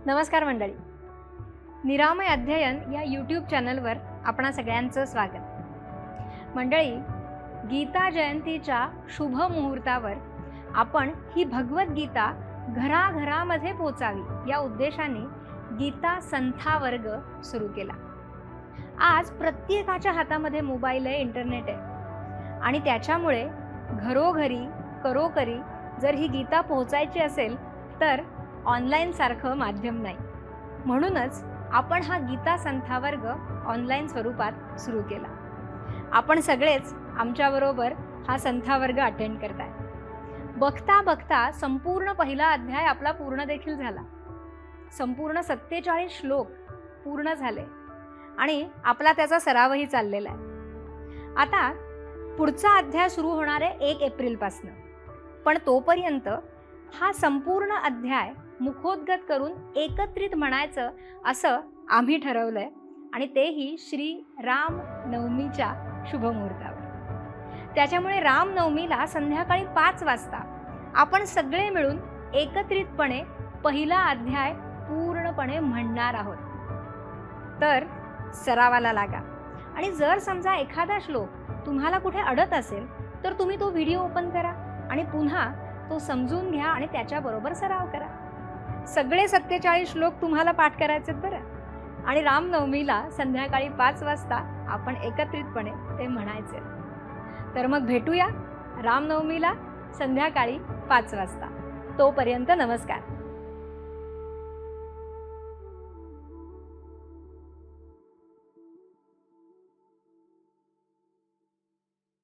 नमस्कार मंडळी, निरामय अध्ययन या यूट्यूब चॅनलवर आपणा सगळ्यांचं स्वागत। मंडळी, गीता जयंतीच्या शुभ मुहूर्तावर आपण ही भगवद्गीता घराघरामध्ये पोचावी या उद्देशाने गीता संथा वर्ग सुरू केला। आज प्रत्येकाच्या हातामध्ये मोबाईल आहे, इंटरनेट आहे आणि त्याच्यामुळे घरोघरी करोकरी जर ही गीता पोहोचायची असेल तर ऑनलाईन सारखं माध्यम नाही। म्हणूनच आपण हा गीता संथा वर्ग ऑनलाईन स्वरूपात सुरू केला। आपण सगळेच आमच्याबरोबर हा संथा वर्ग अटेंड करताय। बघता बघता संपूर्ण पहिला अध्याय आपला पूर्ण देखील झाला। संपूर्ण 47 श्लोक पूर्ण झाले आणि आपला त्याचा सरावही चाललेला आहे। आता पुढचा अध्याय सुरू होणार आहे 1 एप्रिल पासून, पण तोपर्यंत हा संपूर्ण अध्याय मुखोद्गत करून एकत्रित म्हणायचं असं आम्ही ठरवलंय आणि तेही श्री राम नवमीच्या शुभमुहूर्तावर। त्याच्यामुळे राम नवमीला संध्याकाळी 5 वाजता आपण सगळे मिळून एकत्रितपणे पहिला अध्याय पूर्णपणे म्हणणार आहोत। तर सरावाला लागा आणि जर समजा एखादा श्लोक तुम्हाला कुठे अडत असेल तर तुम्ही तो व्हिडिओ ओपन करा आणि पुन्हा तो समजून घ्या आणि त्याच्याबरोबर सराव करा। सगळे 47 श्लोक तुम्हाला पाठ करायचे बरं आणि रामनवमीला संध्याकाळी 5 वाजता आपण एकत्रितपणे ते म्हणायचे। तर मग भेटूया रामनवमीला संध्याकाळी 5 वाजता। तोपर्यंत नमस्कार।